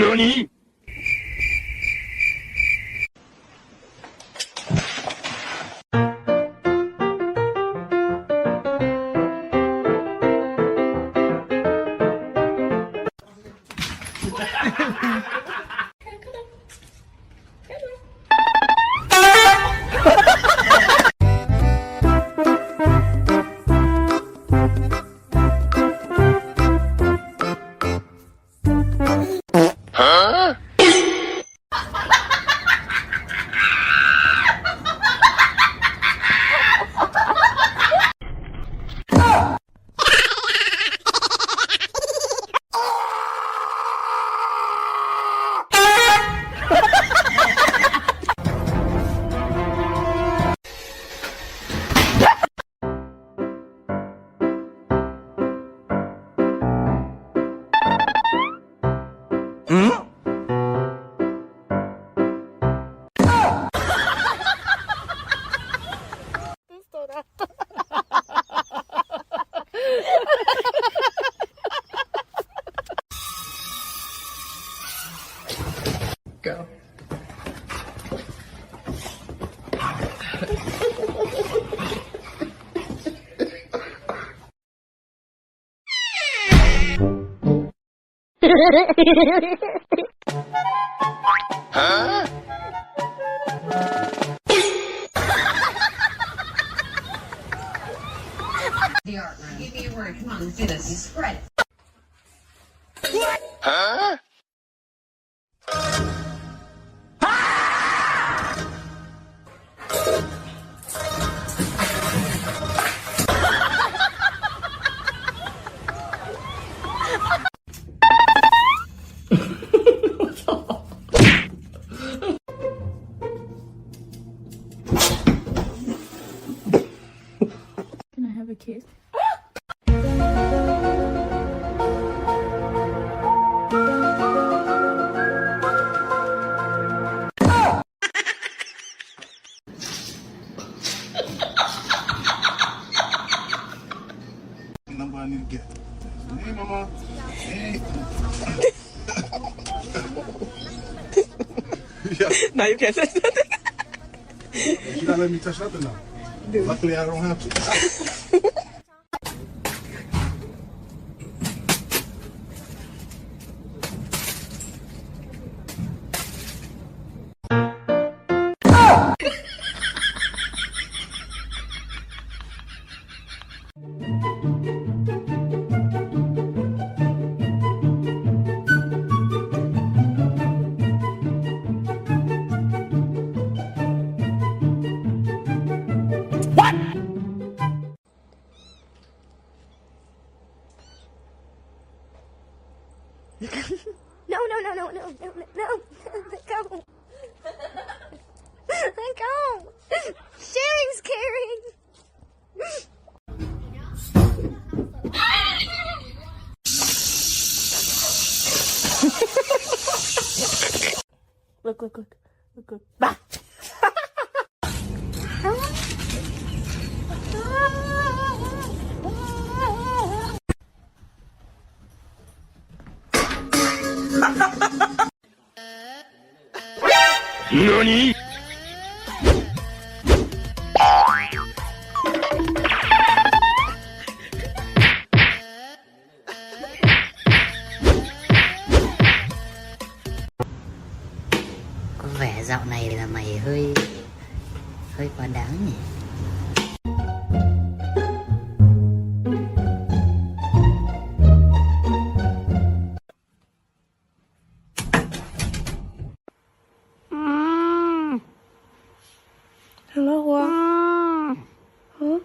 何？Go. Huh? The art room. Give me a word. Come on, let's do this. You spread it. Huh? Can I have a kiss? Number I need to get. Hey, mama. Hey. Yeah. Now you can't say something. You gotta let me touch nothing now. Luckily, I don't have to. No, no, no, no, no, no, no, let go. Let go. Sharing's caring. Look, look, look. Look, look. Bah! NANI?! Có vẻ dạo này là mày hơi quá đáng nhỉ. Hello, Hoa. Huh?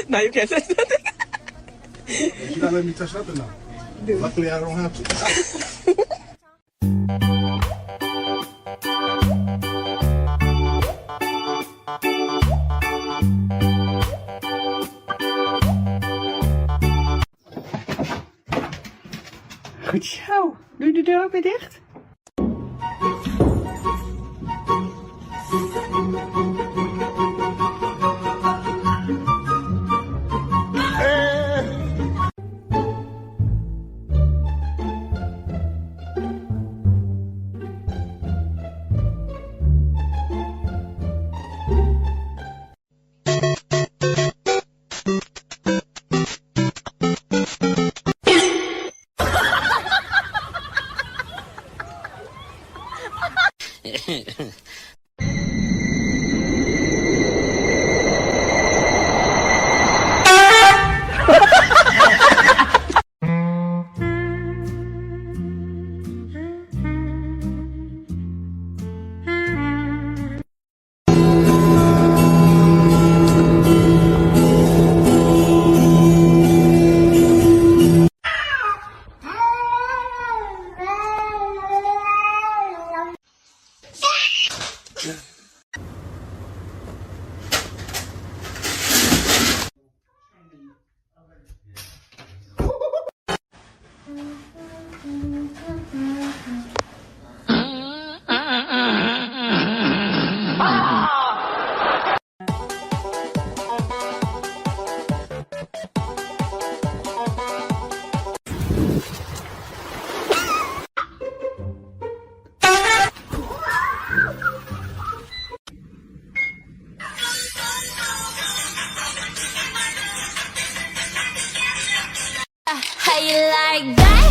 Now you can't touch nothing. She's not letting me touch nothing now. Luckily, I don't have to. Goed zo. Doe je de deur ook weer dicht? How you like that?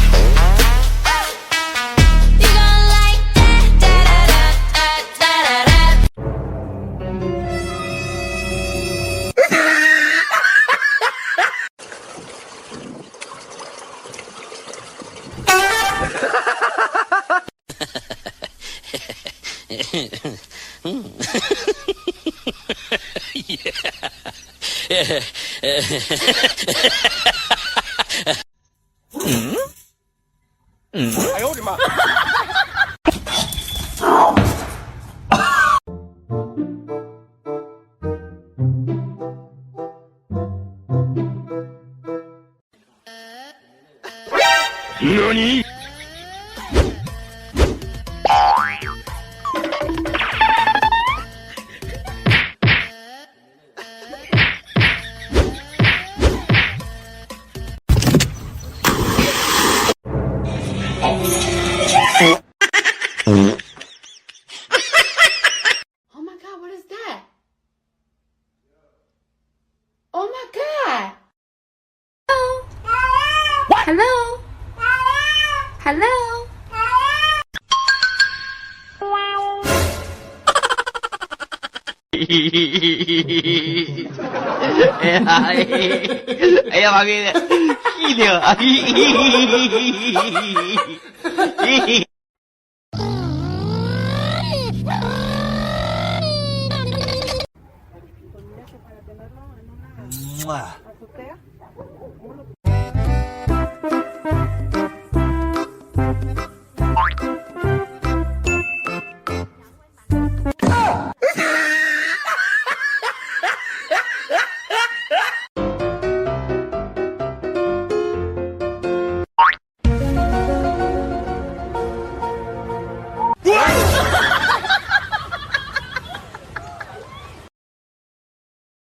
You gon' like that? Da da da da da da. NANI?! Oh my God, what is that? Oh my God. Hello? Hello? Ella va bien.